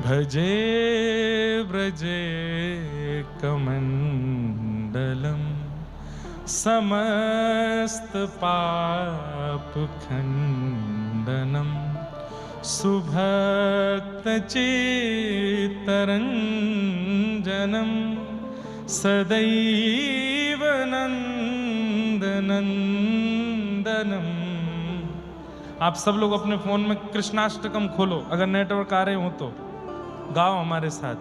भजे व्रजे कमण्डलम् समस्त पाप खण्डनम् सुभक्त चित्तरञ्जनम् सदैव नंदनंदनम्। आप सब लोग अपने फोन में कृष्णाष्टकम खोलो, अगर नेटवर्क आ रहे हो तो गाओ हमारे साथ।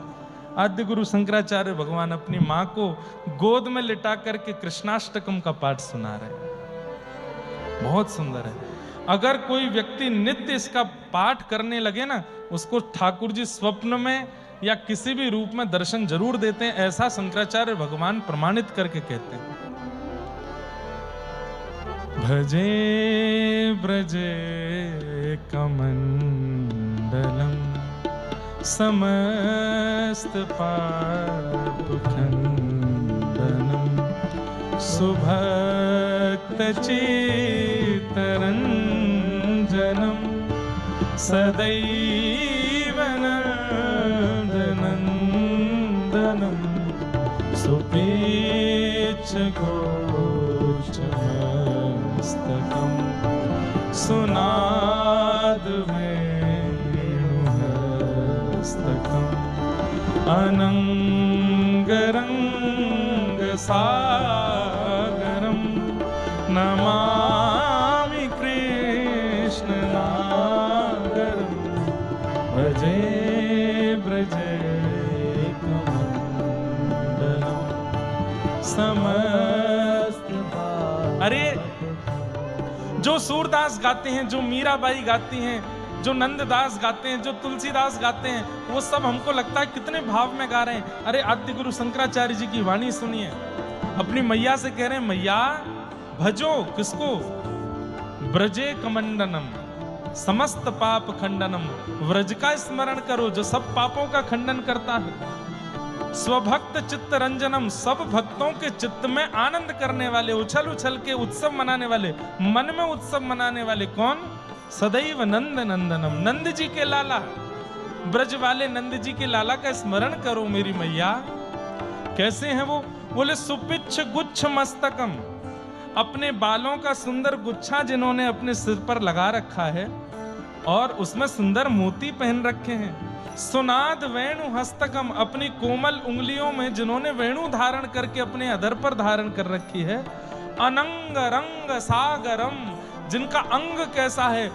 आद्य गुरु शंकराचार्य भगवान अपनी माँ को गोद में लिटा करके कृष्णाष्टकम का पाठ सुना रहे हैं। बहुत सुंदर है। अगर कोई व्यक्ति नित्य इसका पाठ करने लगे ना, उसको ठाकुर जी स्वप्न में या किसी भी रूप में दर्शन जरूर देते हैं, ऐसा शंकराचार्य भगवान प्रमाणित करके कहते हैं। भजे व्रजे कमण्डलम् समस्त पाप खण्डनम् सुभक्त चित्तरञ्जनम् सदैव नंदनंदनम् सुपेच्छ घोषमस्तकम् सुनाद वेणुहस्तकम् अनंगरंग सागरम् नमामि कृष्ण नागरम् भजे व्रजे कमण्डलम् समस्त। अरे जो सूरदास गाते हैं, जो मीराबाई गाती हैं, जो नंददास गाते हैं, जो तुलसीदास गाते हैं, वो सब हमको लगता है कितने भाव में गा रहे हैं। अरे आद्य गुरु शंकराचार्य जी की वाणी सुनिए। अपनी मैया से कह रहे हैं, मैया भजो किसको? ब्रजे कमंडनम समस्त पाप खंडनम। व्रज का स्मरण करो जो सब पापों का खंडन करता है। स्वभक्त चित्त रंजनम, सब भक्तों के चित्त में आनंद करने वाले, उछल उछल के उत्सव मनाने वाले, मन में उत्सव मनाने वाले। कौन? सदैव नंद नंदनम, नंद जी के लाला, ब्रज वाले नंद जी के लाला का स्मरण करो मेरी मैया। कैसे हैं वो? बोले सुपिच्छ गुच्छ मस्तकम, अपने बालों का सुंदर गुच्छा जिन्होंने अपने सिर पर लगा रखा है और उसमें सुंदर मोती पहन रखे हैं। सुनाद वेणु हस्तकम, अपनी कोमल उंगलियों में जिन्होंने वेणु धारण करके अपने अधर पर धारण कर रखी है। अनंग रंग सागरम, जिनका अंग कैसा है,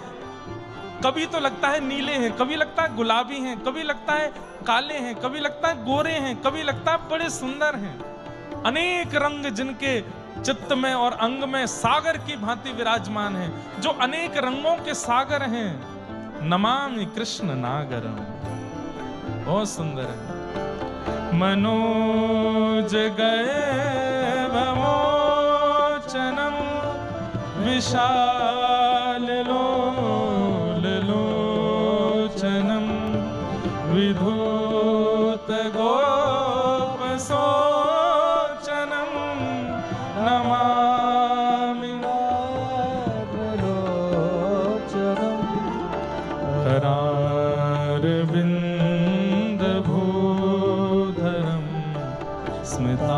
कभी तो लगता है नीले हैं, कभी लगता है गुलाबी हैं, कभी लगता है काले हैं, कभी लगता है गोरे हैं, कभी लगता है बड़े सुंदर हैं। अनेक रंग जिनके चित्त में और अंग में सागर की भांति विराजमान है, जो अनेक रंगों के सागर हैं। नमामि कृष्ण नागरम, बहुत सुंदर है। मनोज गए भमोचनम विशाल लोल लोचनम विधूत गोप सोचनम नमामि लोचनम करारविंद भूधरम स्मितावलोक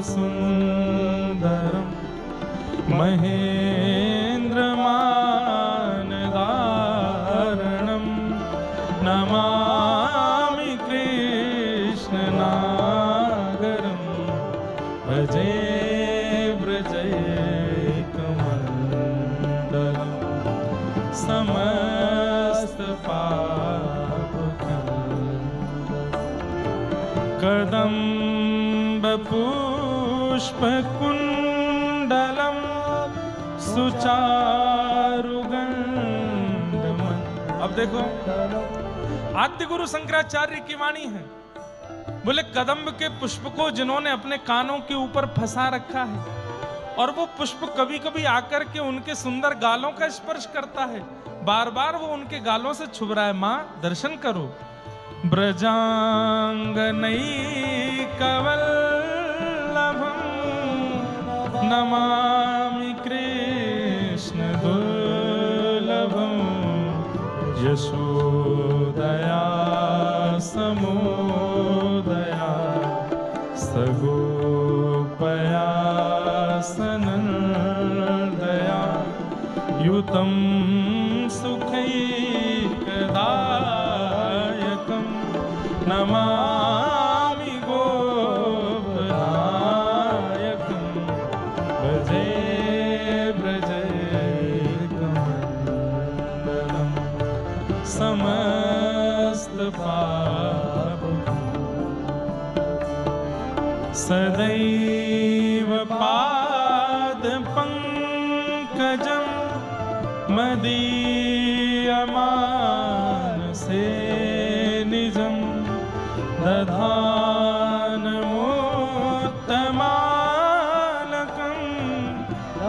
सुंदरम महेंद्र मानदारणम नमामि कृष्ण नागरम भजे व्रजे कमण्डलम् समस्त पाप कदम्ब पुष्प कुंडलम सुचारुगंधमन। अब देखो आद्य गुरु शंकराचार्य की वाणी है। बोले कदम्ब के पुष्प को जिन्होंने अपने कानों के ऊपर फंसा रखा है और वो पुष्प कभी कभी आकर के उनके सुंदर गालों का स्पर्श करता है, बार बार वो उनके गालों से छुप रहा है। मां दर्शन करो। ब्रजांगनैकवल्लभं नमामि कृष्ण दुर्लभं यशोदया समोदया सगोपया सनन्दया युतं सुखैकदायकं नमामि गोपनायकं भजे व्रजैकमण्डलं समस्तपाप सदैव पादपङ्कजं मदीयमानसे निजं दधानमुत्तमालकं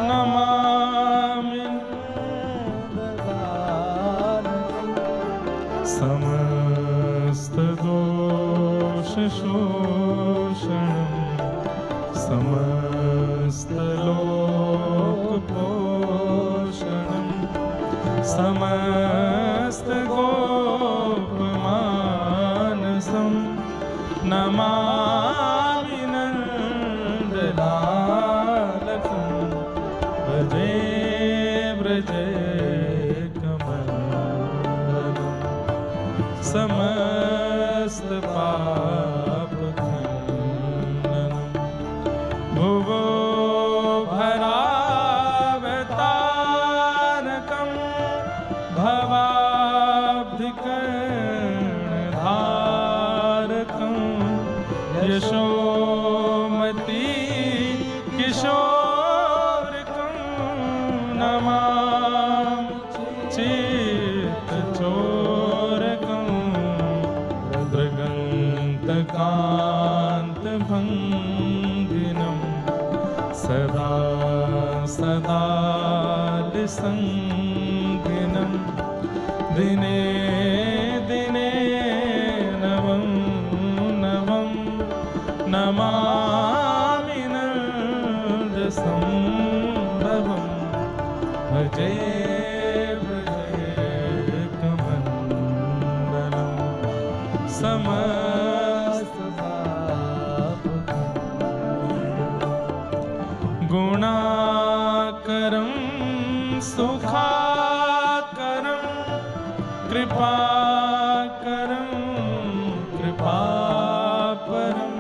नमामि समस्तदोषशोषणं समस्तलोकपोषणं समस्तगोपमानसं नमामि नन्दलालकं भजे व्रजैकमण्डलं समस्तपापखण्डनं भुवो भरावतारकं भवाब्धिकर्णधारकं यशोमती किशोरकं नमामि चित्तचोरकं रुद्रगन्तकान्तभङ्गिनं सदा सदालिसङ्गिनं दिने दिने नवं नवं नमामि नन्दसंभवं भजे व्रजैकमण्डलं गुणाकरं सुखाकरं कृपाकरं कृपापरं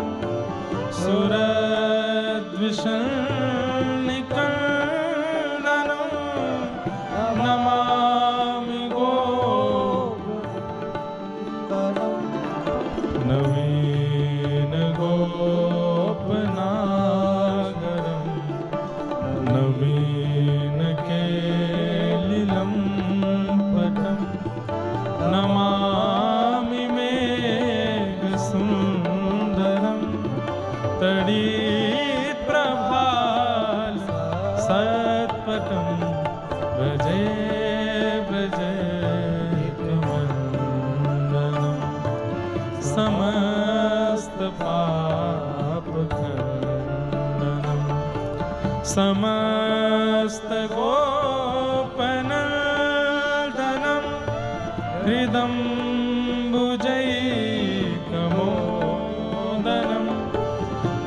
सुरद्विषन्निकन्दनं नमामि गोपनं नवीन गोपनागरं नवीन केलिलं पटं नमामि मेघसुन्दरं तडिप्रभाल सत्पटं भजे व्रजैकमण्डलं समस्तपापखण्डनं समस्तगोपनन्दनं हृदम्बुजैकमोदनं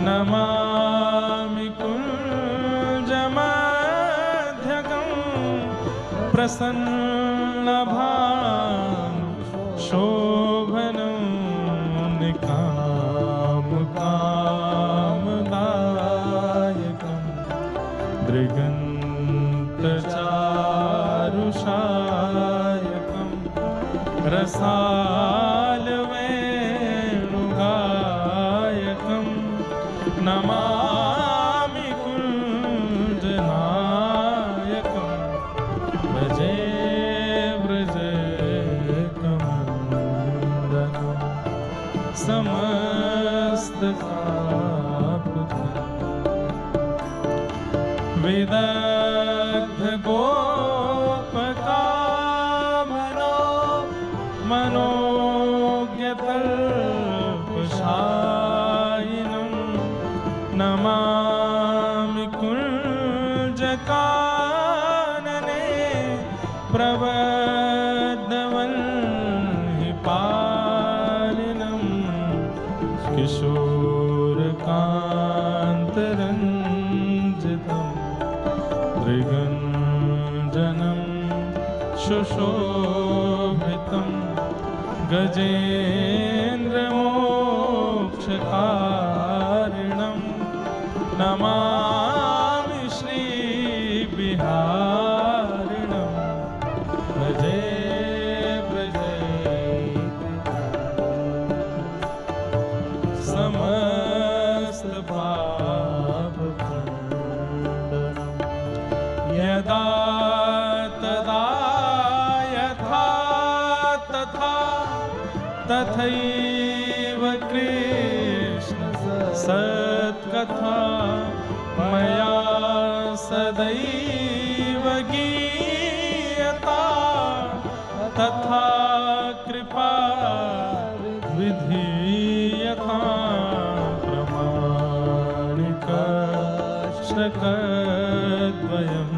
नमामि कुञ्जमध्यगं प्रसन्नभानुशोभनं निकामकामदायकं दृगन्तचारुषायकं रसालवेणुगायकं नमामि कुञ्जनायकं भजे व्रजैकमण्डलं विदग्ध गोपकामनो मनोज्ञतल्पशायिनं नमामि कुञ्जकानने प्रबद्धवन् शोभितं गजेन्द्रमोक्षकारिणं नमामि श्रीबिहारिणं भजे भजे समस्तपापखण्डनं यदा तदा यथा तथा तथैव कृष्ण सत्कथा मया सदैव गीयता तथा कृपा विधीयता प्रमाणिकश्रकद्वयं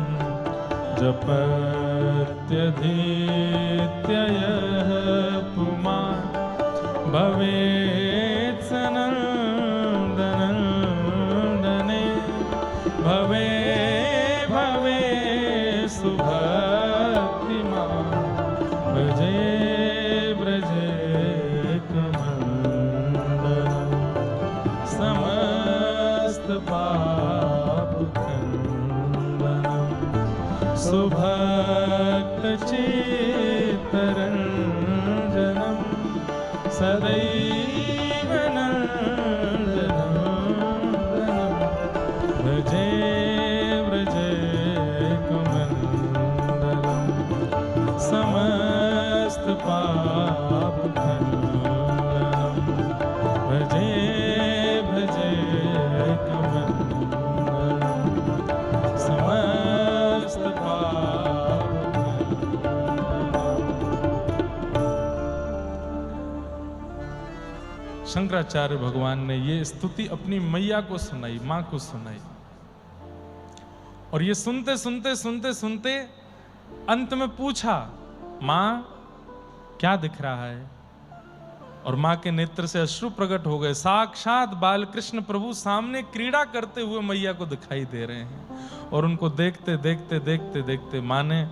जपत्यधीत्ययः पुमान् भवेत् सनन्दनन्दने भवे भवे सुभक्तिमान् व्रजे व्रजे कमण्डलं समस्तपापखण्डनं सुभक्तचित्तरञ्जनं सदैव नन्दनं व्रजे व्रजे कमण्डलं समस्तपापखण्डनं भजे भजे कमण्डलं शंकराचार्य भगवान ने ये स्तुति अपनी मैया को सुनाई, मां को सुनाई। और ये सुनते सुनते सुनते सुनते अंत में पूछा, मां क्या दिख रहा है? और मां के नेत्र से अश्रु प्रकट हो गए। साक्षात बाल कृष्ण प्रभु सामने क्रीड़ा करते हुए मैया को दिखाई दे रहे हैं। और उनको देखते देखते देखते देखते मां ने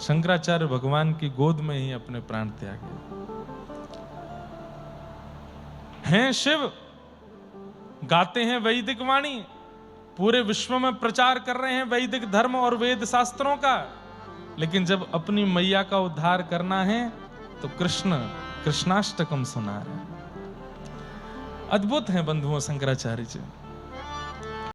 शंकराचार्य भगवान की गोद में ही अपने प्राण त्यागे। हैं शिव, गाते हैं वैदिक वाणी, पूरे विश्व में प्रचार कर रहे हैं वैदिक धर्म और वेद शास्त्रों का, लेकिन जब अपनी मैया का उद्धार करना है तो कृष्णाष्टकम सुना रहे। अद्भुत हैं बंधुओं शंकराचार्य जी।